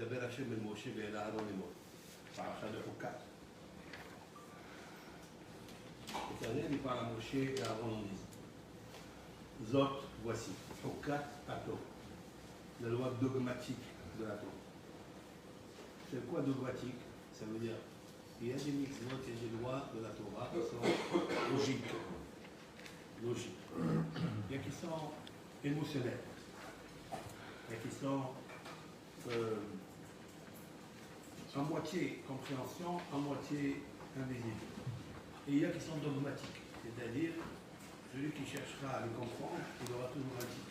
מדבר השם אל משה ואל אהרון לאמור. פרשת בחוקת. L'Éternel, il parle à Moshe et à Aaron en disant Zot, voici, Hukat Ato, la loi dogmatique de la Torah. C'est quoi dogmatique? Ça veut dire il y a des mitzvot et des lois de la Torah qui sont logiques. Il y a qui sont émotionnels. Il y a qui sont à moitié compréhension, à moitié invisible. Et il y a qui sont dogmatiques, c'est-à-dire celui qui cherchera à les comprendre, il aura toujours un tic.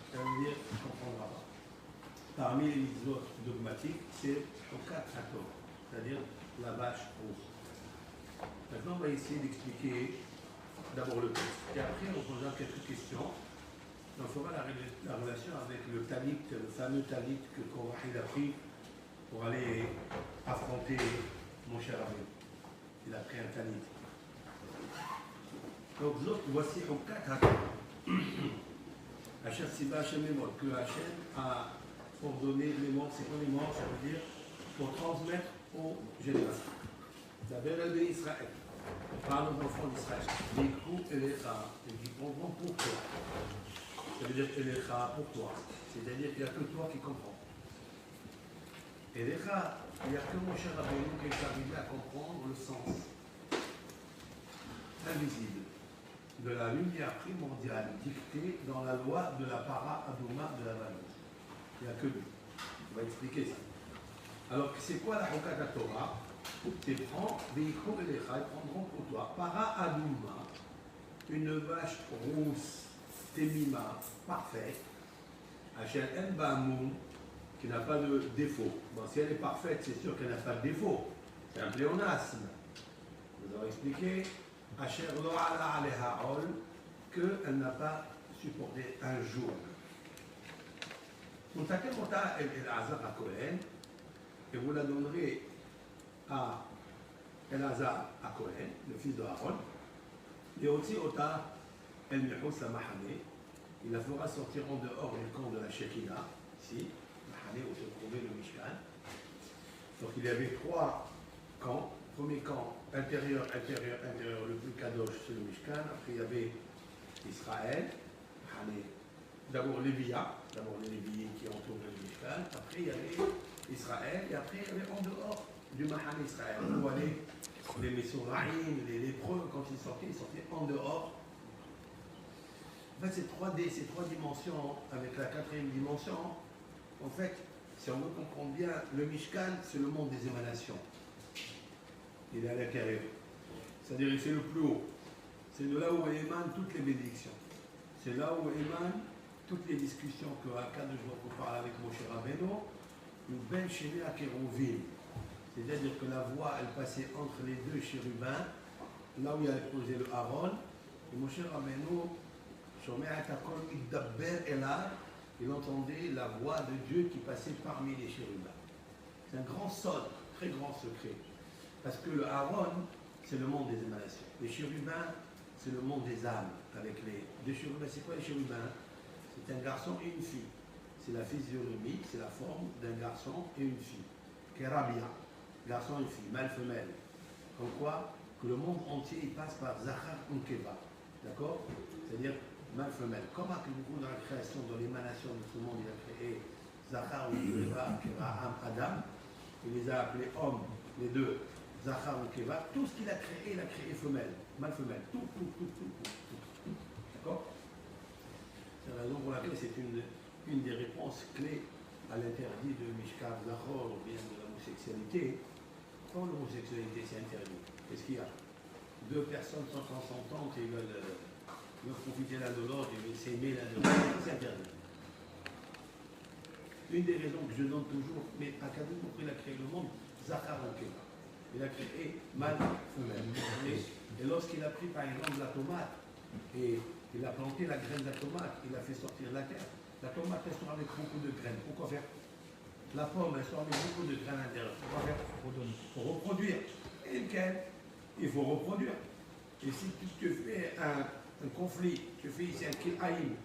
Ça veut dire qu'il ne comprendra pas. Parmi les mitzvot dogmatiques, c'est Hukat Ato, c'est-à-dire la vache rousse. Maintenant, on va essayer d'expliquer d'abord le texte. Et après, on posera quelques questions. On fera la relation avec le talit, le fameux talit que Korach a pris pour aller affronter mon cher ami. Il a pris un talit. Donc, voici Hukat Ato. Hachem Siba Hachem est mort, que Hachem a ordonné les morts. C'est quoi les morts? Ça veut dire pour transmettre aux générations. D'abord, elle est Israël. Parle aux enfants d'Israël. Les coups et les chas, et qui prendront pour toi. Ça veut dire que les chas pour toi. C'est-à-dire qu'il n'y a que toi qui comprends. Et les chas, il n'y a que mon cher Rabbeinu qui est arrivé à comprendre le sens invisible de la lumière primordiale dictée dans la loi de la para Adouma de la Vallée. Il n'y a que lui. On va expliquer ça. Alors, c'est quoi la Hukat Torah? Tu prends, Veikho et les Chai prendront pour toi para Adouma, une vache rousse, témima, parfaite, Hachel En Ba'amoun, qui n'a pas de défaut. Bon, si elle est parfaite, c'est sûr qu'elle n'a pas de défaut. C'est un pléonasme. Nous avons expliqué Asher lo ala aleha ol, qu'elle n'a pas supporté un jour. Donc, Monta El-Azar à Cohen, et vous la donnerez à El-Azar à Cohen, le fils de Aaron, et aussi Ota El-Mihous la Mahane, il la fera sortir en dehors du camp de la Shekinah, ici, Mahane où se trouvait le Mishkan. Donc il y avait 3 camps. Premier camp, intérieur, le plus kadosh, c'est le Mishkan. Après, il y avait Israël, d'abord les Léviens qui entouraient le Mishkan. Après, il y avait Israël, et après, il y avait en dehors du Mahan Israël. Où allaient les Messoraïm, les lépreux, quand ils sortaient en dehors. En fait, ces 3D, ces 3 dimensions, avec la 4e dimension, en fait, si on veut comprendre bien, le Mishkan, c'est le monde des émanations. Il est à l'intérieur. C'est-à-dire que c'est le plus haut. C'est de là où émanent toutes les bénédictions. C'est là où émanent toutes les discussions que Akadosh Baruch Hu parle avec Moshe Rabbeinu, une belle chaînée à Kérovim. C'est-à-dire que la voix, elle passait entre les 2 chérubins, là où il avait posé le Aaron, et Moshe Rabbeinu, il entendait la voix de Dieu qui passait parmi les chérubins. C'est un grand sod, très grand secret. Parce que le Aaron, c'est le monde des émanations. Les chérubins, c'est le monde des âmes. Avec les 2 chérubins, c'est quoi les chérubins? C'est un garçon et une fille. C'est la physionomie, c'est la forme d'un garçon et une fille. Kerabia, garçon et fille, mâle, femelle. Comme quoi, que le monde entier, il passe par Zachar Unkeva. D'accord? C'est-à-dire mâle, femelle. Comment que du coup, dans la création, dans l'émanation de ce monde, il a créé Zachar Unkeva, Keraham, Adam. Il les a appelés hommes, les 2. Zachar ou Keva, tout ce qu'il a créé femelle, mâle femelle, tout. D'accord? C'est la raison pour laquelle c'est une des réponses clés à l'interdit de Mishkav Zachor ou bien de l'homosexualité. Quand l'homosexualité c'est interdit, qu'est-ce qu'il y a? 2 personnes sont consentantes et veulent profiter l'un de l'autre, ils veulent s'aimer l'un de l'autre, c'est interdit. Une des raisons que je donne toujours, mais Akadosh Baruch Hu, il a créé le monde, Zachar ou Keva. Il a créé mâle, femelle. Et lorsqu'il a pris par exemple la tomate et il a planté la graine de la tomate, il a fait sortir la terre. La tomate, elle sort avec beaucoup de graines. Pourquoi faire? La pomme, elle sort avec beaucoup de graines à l'intérieur. Pourquoi faire? Pour reproduire. Et lequel? Il faut reproduire. Et si tu fais un conflit, tu fais ici un kil'aïm,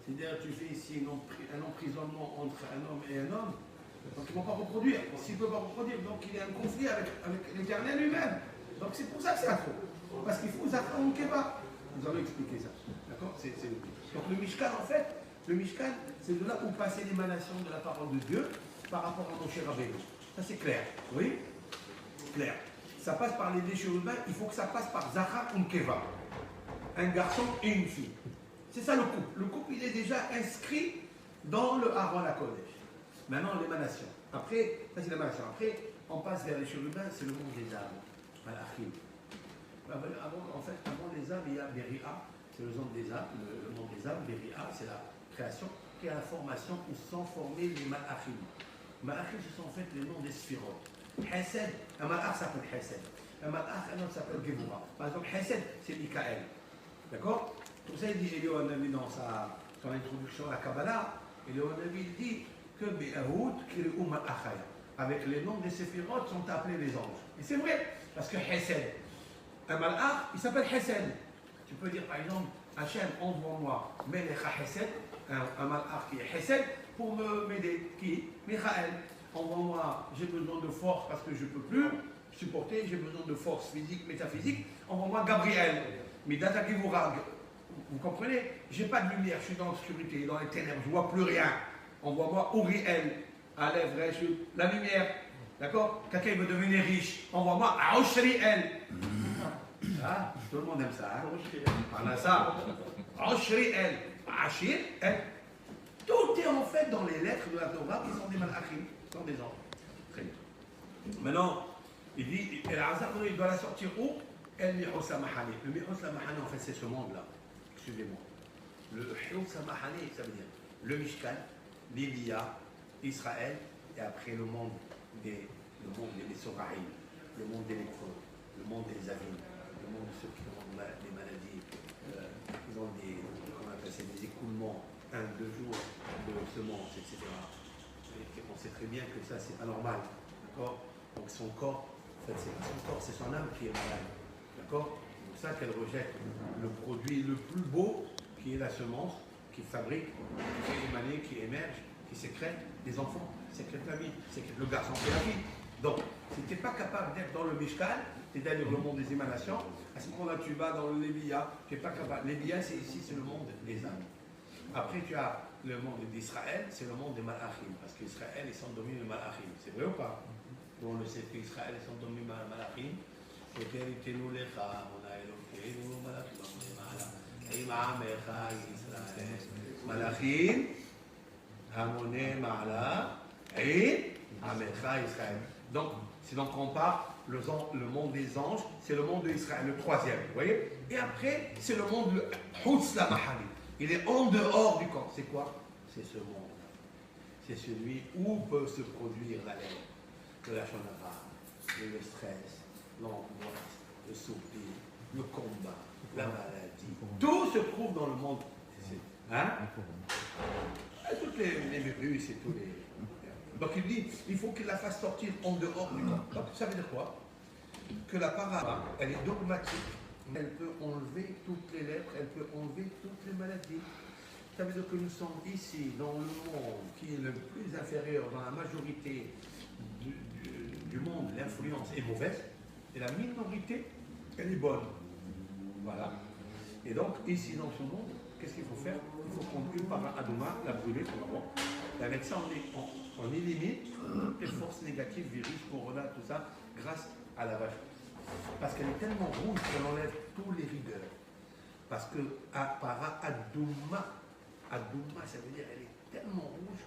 c'est-à-dire tu fais ici un emprisonnement entre un homme et un homme, Donc ils ne vont pas reproduire. S'ils ne peuvent pas reproduire, donc il y a un conflit avec l'Éternel lui-même. Donc c'est pour ça que c'est à trop. Parce qu'il faut Zachar ou Keva. Nous allons expliquer ça. D'accord. Donc le Mishkan, en fait, le Mishkan, c'est de là où passait l'émanation de la parole de Dieu par rapport à Moshe Rabbeinu. Ça c'est clair. Oui. Clair. Ça passe par les déchets urbains, il faut que ça passe par Zachar ou Keva. Un garçon et une fille. C'est ça le couple. Le couple, il est déjà inscrit dans le Aaron à Kodesh. Maintenant, l'émanation. Après, ça c'est l'émanation. Après, on passe vers les chérubins, c'est le monde des âmes. Malachim. Avant les âmes, il y a Beria, c'est le monde des âmes. Le monde des âmes, Beria, c'est la création, qui est la formation où sont formés les Malachim. Malachim, ce sont en fait les noms des sphirotes. Hesed, un Malach s'appelle Hesed. Un Malach, un autre s'appelle Gevura. Par exemple, Hesed, c'est Mikaël. D'accord? Pour ça, il dit, Eliyahu Hanavi dans son introduction à la Kabbalah, Eliyahu Hanavi dit que Be'ahoud, Kirou Malachaya, avec les noms des séphirotes, sont appelés les anges. Et c'est vrai, parce que Hesed, un Malach, il s'appelle Hesed. Tu peux dire par exemple, Hachem, envoie-moi Melecha Hesed, un Malach qui est Hesed, pour m'aider. Qui? Michael. Envoie-moi, j'ai besoin de force parce que je ne peux plus supporter, j'ai besoin de force physique, métaphysique. Envoie-moi Gabriel. Midata Givurag. Vous comprenez? Je n'ai pas de lumière, je suis dans l'obscurité, dans les ténèbres, je ne vois plus rien. Envoie-moi Uriel, Aleph, Resh, la lumière. D'accord? Quelqu'un veut devenir riche. Envoie-moi Aushriel. Ah, tout le monde aime ça. On a ça. Aushriel. Achir, elle. Tout est en fait dans les lettres de la Torah qui sont des malachim, qui sont des anges. Très bien. Maintenant, il dit, El Hazar, il doit la sortir où? El Mihos Samahani. Le Mihos Samahani, en fait, c'est ce monde-là. Excusez-moi. Le Mihos Samahani, ça veut dire le Mishkan, l'Elia, Israël, et après le monde des Soraïm, le monde des lépreux, le monde des Avim, le monde de ceux qui ont des maladies, ils ont des écoulements. 1, 2 jours de semences, etc. Et on sait très bien que ça, c'est pas normal. D'accord? Donc son corps, en fait, c'est pas son corps, c'est son âme qui est malade. D'accord? C'est pour ça qu'elle rejette le produit le plus beau, qui est la semence, qui fabrique, qui est émané, qui émerge, qui sécrète des enfants, sécrète la vie, sécrète le garçon et la fille. Donc, si tu n'es pas capable d'être dans le Mishkan, c'est-à-dire le monde des émanations, à ce moment-là, tu vas dans le Lévia, tu n'es pas capable. Lévia, c'est ici, c'est le monde des âmes. Après, tu as le monde d'Israël, c'est le monde des Malachim, parce qu'Israël, ils sont dominés de Malachim. C'est vrai ou pas? On le sait qu'Israël, ils sont dominés de Malachim. Malachim, Hamoné, Ma'ala, et Amecha, Israël. Donc, c'est donc on part, le monde des anges, c'est le monde d'Israël, le troisième, vous voyez? Et après, c'est le monde, le Hutz la Mahali. Il est en dehors du corps. C'est quoi? C'est ce monde. C'est celui où peut se produire la lèvre, de la chanara, le stress, l'angoisse, le soupir, le combat, la maladie. Tout se trouve dans le monde. Hein? Toutes les virus et tous les... Donc il dit, il faut qu'il la fasse sortir en dehors du corps. Donc ça veut dire quoi? Que la parole, elle est dogmatique. Elle peut enlever toutes les lettres, elle peut enlever toutes les maladies. Ça veut dire que nous sommes ici, dans le monde qui est le plus inférieur, dans la majorité du monde, l'influence est mauvaise, et la minorité, elle est bonne. Voilà. Et donc, ici, dans ce monde, qu'est-ce qu'il faut faire? Il faut prendre une para Adoma, la brûler pour la voir. Et avec ça, on élimine toutes les forces négatives, virus, corona, tout ça, grâce à la vache. Parce qu'elle est tellement rouge qu'elle enlève tous les rigueurs. Parce que para Adoma, ça veut dire qu'elle est tellement rouge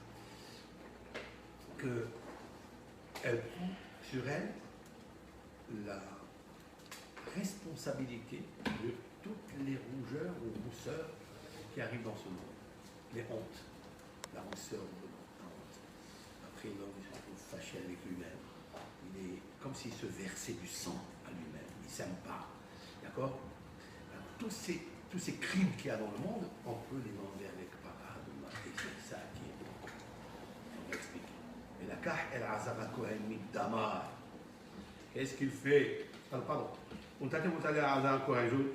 qu'elle prend sur elle la responsabilité de toutes les rougeurs ou rousseurs qui arrivent dans ce monde. Les hontes, la rousseur de la honte. Après, l'homme se trouve fâché avec lui-même. Il est comme s'il se versait du sang à lui-même. Il ne s'aime pas. D'accord? Tous ces crimes qu'il y a dans le monde, on peut les enlever avec parade. Et c'est ça qui est bon. On va expliquer. Et la Kah El Azara Kohen Middamar. Qu'est-ce qu'il fait? Pardon.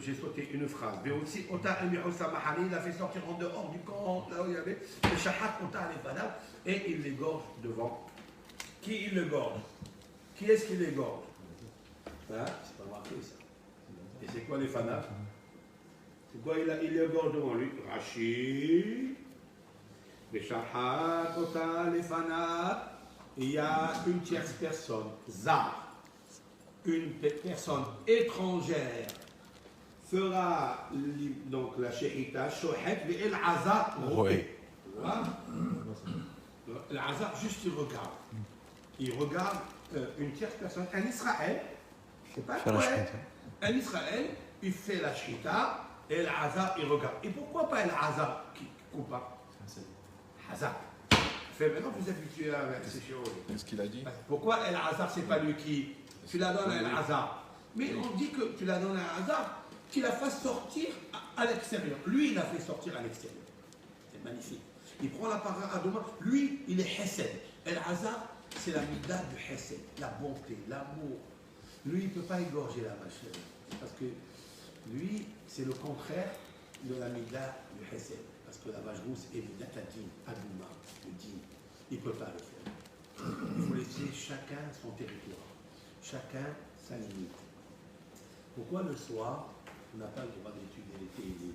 J'ai sauté une phrase. Mais aussi, il a fait sortir en dehors du camp, là où il y avait le Shahat, et il l'égorge devant Qui il le gorge? Qui est-ce qui les gorge? Hein? C'est pas marqué ça. Et c'est quoi les fanats? C'est quoi il le gorge devant lui? Rachid, les Shahat, les fanats. Il y a une tierce personne, Zar, une personne étrangère, fera donc la shahita, shohet, et l'azar, Oui. L'azar, juste il regarde. Il regarde une tierce personne, un Israël, c'est pas un Israël, il fait la shahita, et l'azar, il regarde. Et pourquoi pas l'azar qui coupe pas? Hazar. Maintenant, vous êtes habitué avec ces choses. Qu'est-ce qu'il a dit? Pourquoi El Hazar, c'est pas lui qui. Tu la donnes à El Hazar. Mais on dit que tu la donnes à El Hazar, tu la fasses sortir à l'extérieur. Lui, il l'a fait sortir à l'extérieur. C'est magnifique. Il prend la parole à demain. Lui, il est Hesed. El Hazar, c'est la mida du Hesed, la bonté, l'amour. Lui, il ne peut pas égorger la vache. Parce que lui, c'est le contraire de la mida du Hesed. Parce que la vache rousse est mida tadine, adouma, le dîme. Il ne peut pas le faire. Il faut laisser chacun son territoire, chacun sa limite. Pourquoi le soir, on n'a pas le droit d'étudier les télim,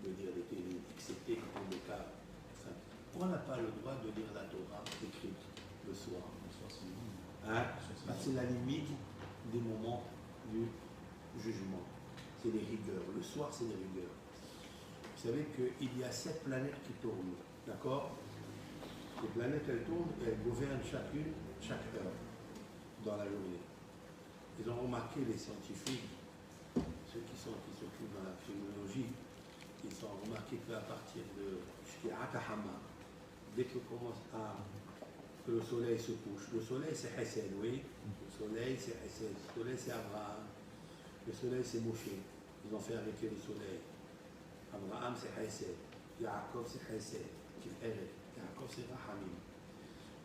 de lire les télim, excepté quand le cas. Enfin, pourquoi on n'a pas le droit de lire la Torah écrite le soir? Hein? C'est la limite des moments du jugement. C'est les rigueurs. Le soir, c'est les rigueurs. Vous savez qu'il y a 7 planètes qui tournent, d'accord? Les planètes, elles tournent et elles gouvernent chacune, chaque heure dans la journée. Ils ont remarqué, les scientifiques, ceux qui s'occupent dans la phénoménologie, ils ont remarqué qu'à partir de Shki'atahama, dès que le soleil se couche, le soleil c'est Hesed, oui, le soleil c'est Hesed, le soleil c'est Abraham, le soleil c'est Moshe, ils ont fait arrêter le soleil. Abraham c'est Hesed, Yaakov c'est Hesed, Tiferet, Yaakov c'est Rahamim.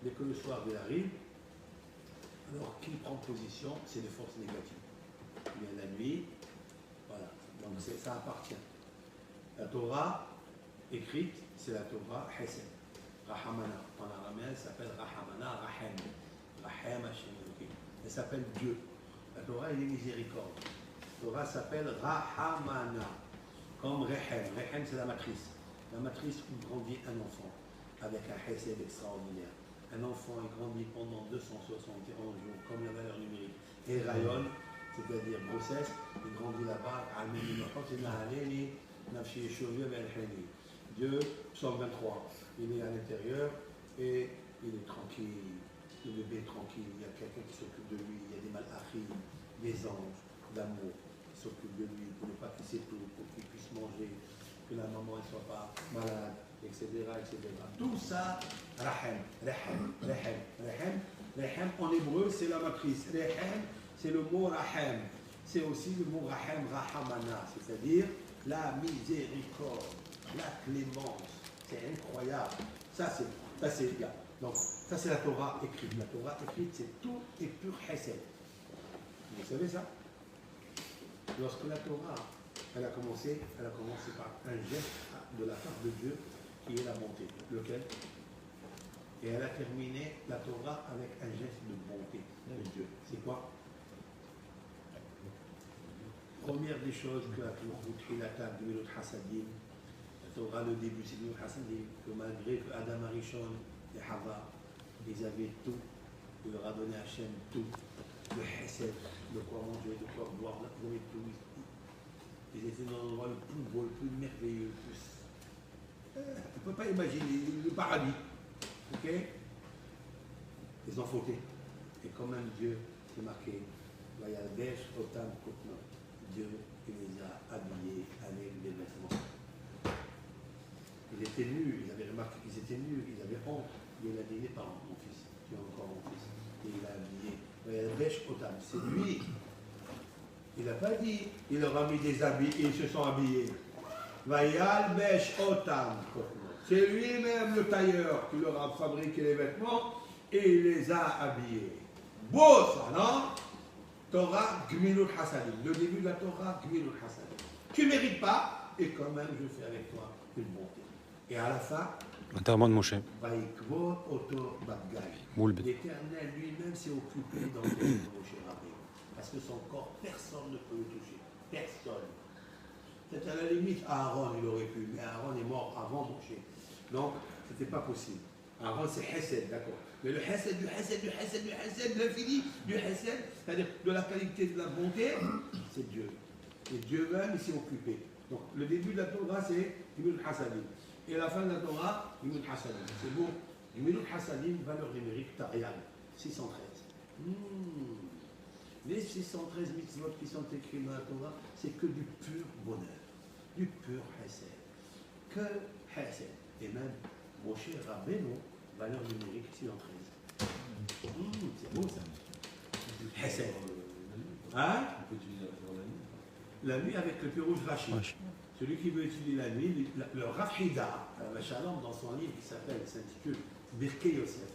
Dès que le soir il arrive, alors qui prend position, c'est les forces négatives. Il y a la nuit, voilà, donc ça appartient. La Torah écrite, c'est la Torah Hesed, Rahamana. En araméen, elle s'appelle Rahamana, Rahem. Rahem Hashem. Elle s'appelle Dieu. La Torah, elle est miséricorde. La Torah s'appelle Rahamana, comme Rehem. Rehem, c'est la matrice. La matrice où grandit un enfant, avec un Hesed extraordinaire. Un enfant est grandi pendant 271 jours, comme la valeur numérique. Et Rayon, c'est-à-dire grossesse, il grandit là-bas, Dieu, psaume 23, il est à l'intérieur et il est tranquille. Le bébé est tranquille, il y a quelqu'un qui s'occupe de lui, il y a des malachim, des anges d'amour qui s'occupent de lui pour ne pas qu'il s'étouffe, pour qu'il puisse manger, que la maman ne soit pas malade, etc., etc. Tout ça, Rahem, Rahem, Rahem, Rahem. Rahem en hébreu, c'est la matrice. Rahem, c'est le mot Rahem. C'est aussi le mot Rahem, Rahamana, c'est-à-dire la miséricorde, la clémence. C'est incroyable. Ça, c'est bien. Donc, ça, c'est la Torah écrite. La Torah écrite, c'est tout et pur Hesed. Vous savez ça? Lorsque la Torah, elle a commencé par un geste de la part de Dieu qui est la bonté. Lequel? Et elle a terminé la Torah avec un geste de bonté de Dieu. C'est quoi? Première des choses que la Torah de Milut Hasadim, la Torah, le début, c'est Milut Hasadim, que malgré que Adam Arishon et Hava, ils avaient tout, il leur a donné Hachem tout, le Hesed, de quoi manger, de quoi boire, de quoi tout. Ils étaient dans l'endroit le plus beau, le plus merveilleux, le plus. On ne peut pas imaginer le paradis. Ok? Ils ont fauté. Et comme un Dieu, c'est marqué, Vayalbesh Otam Kotno. Dieu, il les a habillés avec des vêtements. Ils étaient nus, ils avaient remarqué qu'ils étaient nus, ils avaient honte. Il a dit, les parents, mon fils, tu es encore mon fils. Et il a habillé. Vayalbesh Otam, c'est lui. Il n'a pas dit, il leur a mis des habits et ils se sont habillés. Vayalbesh Otam Kotno. C'est lui-même le tailleur qui leur a fabriqué les vêtements et il les a habillés. Beau ça, non? Torah Gmilut Hasadim. Le début de la Torah Gmilut Hasadim. Tu ne mérites pas et quand même je fais avec toi une bonté. Et à la fin, L'enterrement de Moshe. Vaikvot Oto Badgai. L'Éternel lui-même s'est occupé d'enterrer Moshe Rabbeinu. Parce que son corps, personne ne peut le toucher. Personne. C'est à la limite, Aaron, il aurait pu, mais Aaron est mort avant Moshe. Donc, ce n'était pas possible. Aaron, c'est Hesed, d'accord. Mais le Hesed, du Hesed, du Hesed, du Hesed, l'infini, du Hesed, c'est-à-dire de la qualité de la bonté, c'est Dieu. Et Dieu même, il s'est occupé. Donc, le début de la Torah, c'est Imul Hasadim. Et la fin de la Torah, Imul Hasadim. C'est bon. Imul Hasadim, valeur numérique, Tarian, 613. Les 613 mitzvot qui sont écrits dans la Torah, c'est que du pur bonheur, du pur Hesed. Que Hesed. Et même, Moshe Rabbeinu, valeur numérique 613. C'est beau ça. Hesed. Hein? On peut utiliser la nuit avec le Pirouj Rashi. Celui qui veut étudier la nuit, le Rav Hida, Shalom, dans son livre qui s'intitule Birkei Yosef.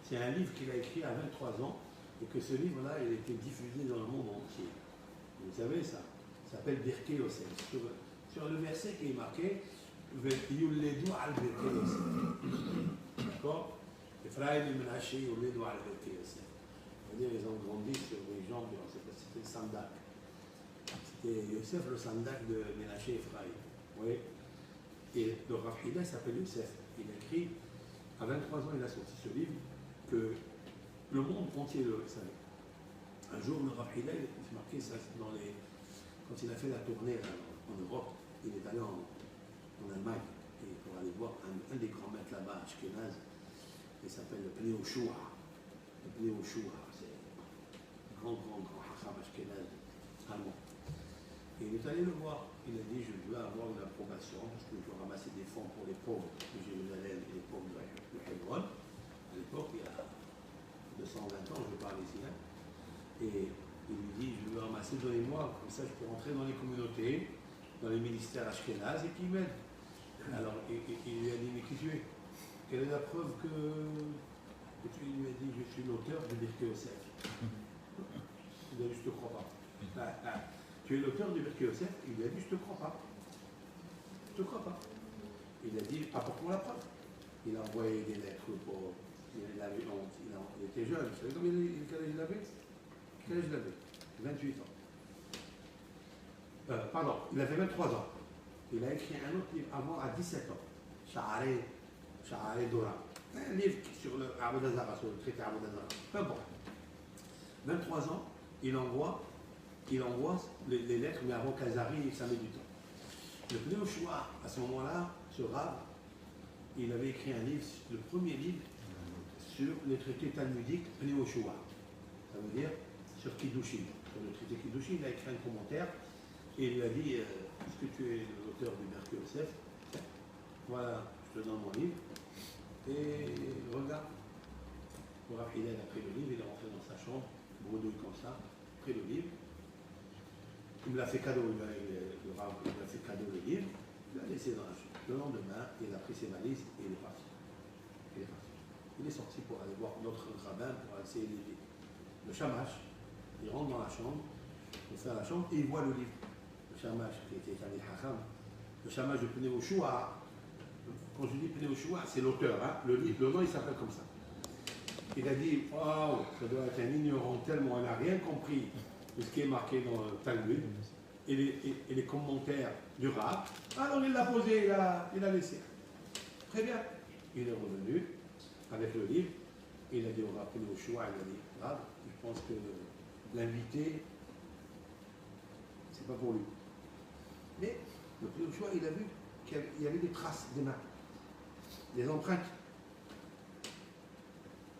C'est un livre qu'il a écrit à 23 ans et que ce livre-là, il a été diffusé dans le monde entier. Vous savez ça? Ça s'appelle Birkei Yosef. Sur le verset qui est marqué, Yuledu al Birkei Yosef. D'accord? Ephraim et Menaché, Yuledu al Birkei Yosef. C'est-à-dire, ils ont grandi sur les jambes, c'était le sandak. C'était Yosef le sandak de Menaché et Ephraim. Oui. Et le Rav Hida s'appelle Yosef. Il a écrit, à 23 ans, il a sorti ce livre, que le monde entier le savait. Un jour, le Rav Hida, il s'est marqué ça quand il a fait la tournée là, en Europe, il est allé en Allemagne et pour aller voir un des grands maîtres là-bas, Ashkenaz, il s'appelle le Pnei Yoshua. Le Pnei Yoshua, c'est un grand Hacham Ashkenaz allemand. Et il est allé le voir. Il a dit, je veux avoir une approbation parce que je veux ramasser des fonds pour les pauvres de Jérusalem et les pauvres de Hebron. À l'époque, il y a 220 ans, je parle ici. Hein. Et il lui dit, je veux ramasser, donnez-moi, comme ça je peux rentrer dans les communautés, dans les ministères Ashkenaz et qui m'aident. Alors, il lui a dit, mais qui tu es? Quelle est la preuve que tu lui as dit, je suis l'auteur du Birkei Yosef? Il a dit, je ne te crois pas. Tu es l'auteur du Birkei Yosef? Il lui a dit, je ne te crois pas. Je ne te crois pas. Il a dit, apporte-moi la preuve. Il a envoyé des lettres pour. Il avait honte. Il était jeune. Vous savez quel âge il avait? Quel âge il avait? 28 ans. Pardon, il avait 23 ans. Il a écrit un autre livre avant, à 17 ans. Sha'arei Dora. Un livre sur le Avodah sur le traité Avodah Zarah. Peu importe. 23 ans, il envoie les lettres, mais avant qu'Azari, ça met du temps. Le Pnei Yoshua, à ce moment-là, ce Rav, il avait écrit un livre, le premier livre, sur les traités talmudiques Pnei Yoshua. Ça veut dire sur Kiddushin. Sur le traité Kiddushin, il a écrit un commentaire et il lui a dit est-ce que tu es l'auteur du Birkei Yosef? Voilà, je te donne mon livre. Et regarde. Le Rav Hillel a pris le livre, il est rentré dans sa chambre, bredouille comme ça, pris le livre. Il me l'a fait cadeau, le Rav, il m'a fait cadeau le livre, il l'a laissé dans la chambre. Le lendemain, il a pris ses valises et il est parti. Il est sorti pour aller voir notre rabbin pour essayer de l'aider. Le Shamash, il rentre dans la chambre, il fait à la chambre et il voit le livre. Le Shamash, qui était Talmid Chacham, le Shamash de Pnei Yoshua, quand je dis Pnei Yoshua, c'est l'auteur, hein, le livre, le nom il s'appelle comme ça. Il a dit, waouh, ça doit être un ignorant tellement, il n'a rien compris de ce qui est marqué dans le Talmud et les commentaires du Rav. Alors il l'a posé, il a laissé. Très bien. Il est revenu avec le livre, il a dit au Rav Pnei Yoshua, il a dit, Rav, je pense que l'invité, c'est pas pour lui. Mais le Pnei Yoshua, il a vu qu'il y avait des traces, des mains, des empreintes.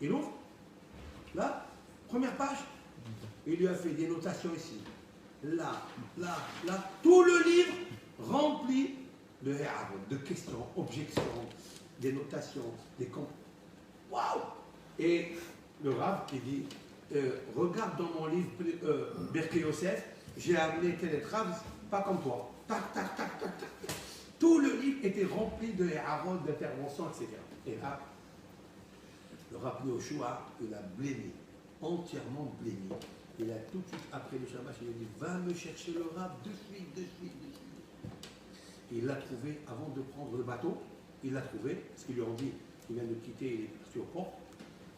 Il ouvre, là, première page, il lui a fait des notations ici, là, tout le livre rempli de héarot, de questions, objections, des notations, des comptes. Waouh! Et le Rav qui dit, regarde dans mon livre Birkei Yosef, j'ai amené tel traces, pas comme toi. Tac, tac, tac, tac, tac. Tout le livre était rempli de héarot, d'interventions, etc. Et là, le Rav Pnei Yoshua, il a blémi, entièrement blémi. Il a tout de suite, après le Shabbat, il a dit, va me chercher le Rav de suite. Il l'a trouvé avant de prendre le bateau, il l'a trouvé, parce qu'ils lui ont dit, il vient de quitter, il est parti au port.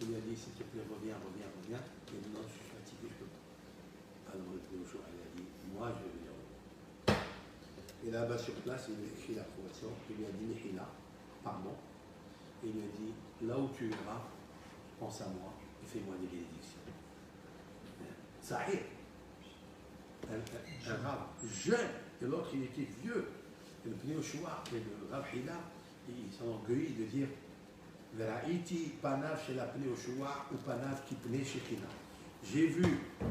Il lui a dit, s'il te plaît, reviens. Il a dit, non, je suis fatigué, je peux pas. Alors le Pneu Shoah, il a dit, moi, je vais venir. Et là-bas sur place, il lui a écrit l'approbation. Il lui a dit, Mihila, pardon. Et il lui a dit, là où tu iras, pense à moi et fais-moi des bénédictions. Ça est. Un rab jeune, et l'autre il était vieux. Et le Pneu Shoah et le Rav Hila, ils sont orgueillis de dire Veraiti panav chez la Pneu Shoah ou panav qui pnei Shekhinah. J'ai vu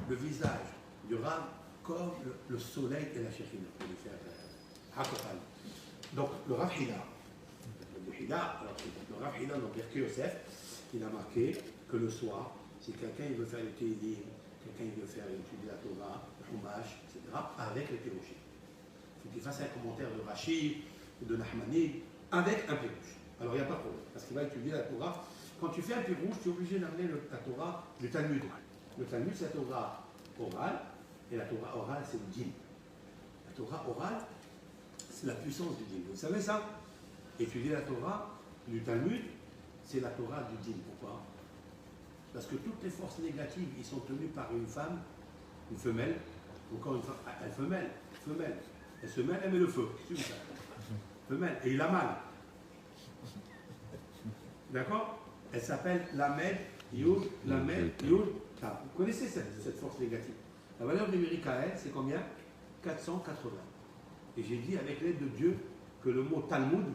le visage du Rav comme le soleil et la Shekhinah. Pour lui faire Hakofal. Donc le Rav Hila, le Rav Hila, donc Birkei Yosef, il a marqué que le soir, si quelqu'un il veut faire le Télim, quelqu'un il veut faire étudier la Torah, le Chumash, etc., avec le Pirouchim. Il faut qu'il fasse un commentaire de Rachid ou de Nahmani avec un Pirouche. Alors il n'y a pas de problème, parce qu'il va étudier la Torah. Quand tu fais un Pirouche, tu es obligé d'amener la Torah du Talmud. Le Talmud, c'est la Torah orale, et la Torah orale, c'est le Din. La Torah orale, c'est la puissance du Din. Vous savez ça? Étudier la Torah du Talmud, c'est la Torah du Din. Pourquoi? Parce que toutes les forces négatives, ils sont tenues par une femme, une femelle, encore une femme, elle femelle. Elle se mêle, elle met le feu. C'est ça. Femelle. Et il a mal. D'accord? Elle s'appelle Lamed, Yud, Lamed, Yud, Tav. Vous connaissez cette force négative. La valeur numérique à elle, c'est combien? 480. Et j'ai dit avec l'aide de Dieu que le mot Talmud,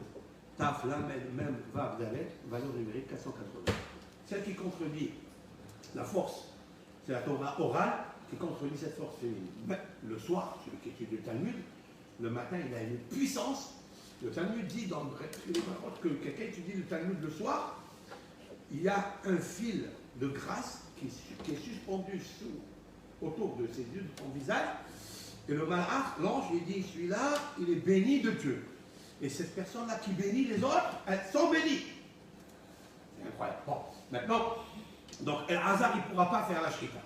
Taf, Lamed, Mem, Vav, Dalet, valeur numérique 480. Celle qui contredit la force, c'est la Torah orale qui contredit cette force féminine. Mais le soir, celui qui étudie le Talmud, le matin, il a une puissance. Le Talmud dit dans le que quelqu'un étudie le Talmud le soir, il y a un fil de grâce qui est suspendu autour de ses yeux, de son visage, et le malach, l'ange, il dit, celui-là, il est béni de Dieu. Et cette personne-là qui bénit les autres, elles sont bénies. C'est incroyable. Bon, maintenant, donc El Hazar, il ne pourra pas faire la shrita.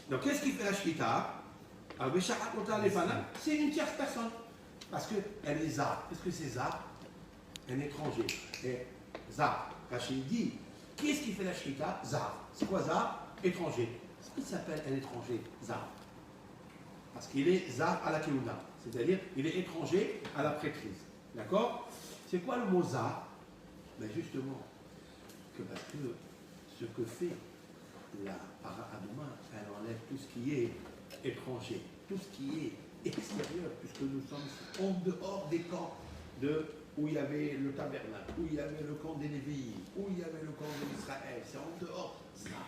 Donc qu'est-ce qu'il fait la shrita? C'est une tierce personne. Parce qu'elle est zar. Qu'est-ce que c'est zar? Un étranger. Et zar. Rachid dit, qui est-ce qui fait la shrita? Zar. C'est quoi zar? Étranger. Est-ce qu'il s'appelle un étranger zar? Parce qu'il est zar à la keuna. C'est-à-dire, il est étranger à la prêtrise. D'accord? C'est quoi le mot zar? Ben justement, parce que ce que fait la para Adoma, elle enlève tout ce qui est étranger, tout ce qui est extérieur, puisque nous sommes en dehors des camps où il y avait le tabernacle, où il y avait le camp des Lévites, où il y avait le camp de l'Israël. C'est en dehors. Zar.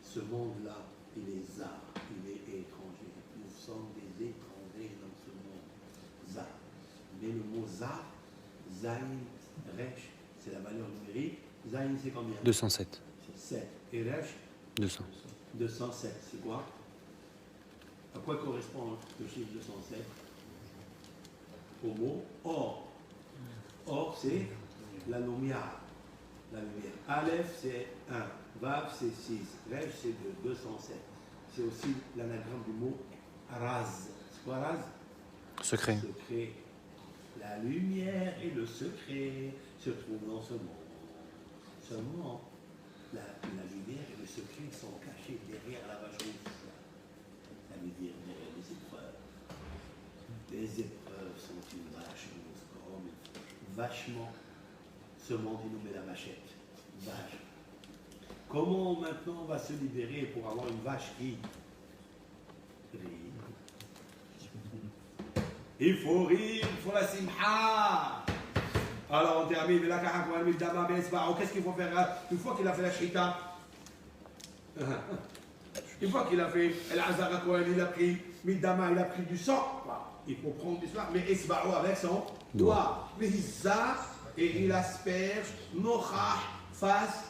Ce monde-là, il est zar, il est étranger. Nous sommes des étrangers dans ce monde. Zar. Mais le mot zar, zain, resh, c'est la valeur numérique. Zain, c'est combien? 207. C'est 7. Et resh? 200. 207. C'est quoi? À quoi correspond le chiffre 207? Au mot or. Or, c'est la lumière. La lumière. Aleph, c'est 1. Vav, c'est 6. Resh, c'est 2. 207. C'est aussi l'anagramme du mot raz. C'est quoi raz? Secret. Secret. La lumière et le secret se trouvent dans ce monde. Seulement, la lumière et le secret sont cachés derrière la vache rouge. Ça veut dire derrière les épreuves. Les épreuves sont une vache rouge, comme vachement. Ce monde, il nous met la vachette. Vache. Comment maintenant on va se libérer pour avoir une vache qui rit? Il faut rire, il faut la simha. Alors on termine, qu'est-ce qu'il faut faire une fois qu'il a fait la shrita? Une fois qu'il a fait El Hazar HaKohen, il a pris Midama, il a pris du sang. Il faut prendre du sang, mais Esba'o avec son doigt. Mais il zappe et il asperge, Nochah, face.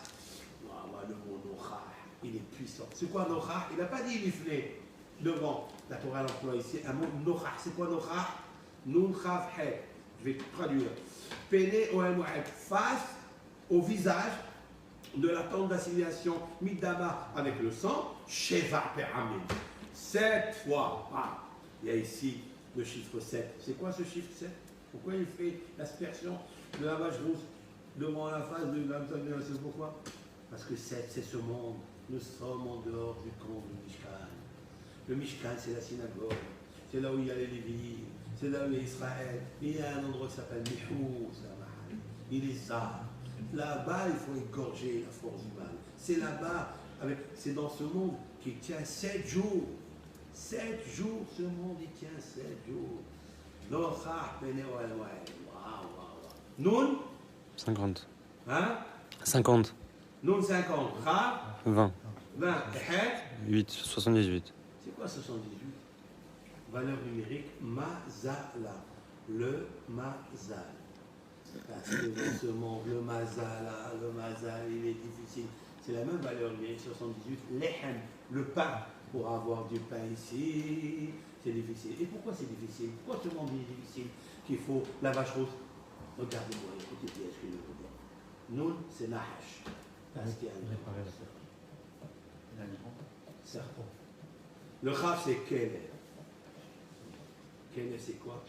Le mot Nochah, il est puissant. C'est quoi Nochah? Il n'a pas dit Niflé devant. La Torah l'emploie ici un mot Nochah. C'est quoi Nochah? Nun Chav He. Je vais traduire. Pene Ohem face au visage de la tente d'assignation Midama avec le sang, Sheva Peramim. 7 fois. Ah, il y a ici le chiffre 7. C'est quoi ce chiffre 7? Pourquoi il fait l'aspersion de la vache rousse devant la face de l'âme? C'est pourquoi? Parce que c'est ce monde. Nous sommes en dehors du camp du Mishkan. Le Mishkan, c'est la synagogue. C'est là où il y a les Lévites. C'est là où il y a Israël. Il y a un endroit qui s'appelle Mihou. Il est ça. Là-bas, il faut égorger la force du mal. C'est là-bas, c'est dans ce monde qui tient 7 jours. 7 jours, ce monde, il tient 7 jours. Noun 50. Hein 50. Noun 50. Ra 20. 20. Het 8. 78. C'est quoi 78? Valeur numérique Mazala. Le Mazal. Parce que dans ce monde, le Mazal, il est difficile. C'est la même valeur numérique 78. Lehem, le pain. Pour avoir du pain ici, c'est difficile. Et pourquoi c'est difficile? Pourquoi ce monde est difficile? Qu'il faut la vache rousse. Regardez-moi, écoutez bien ce que je veux dire. Noun, c'est Nahash. Parce qu'il y a un serpent. Le Khaf, c'est Kele. Kele, c'est quoi?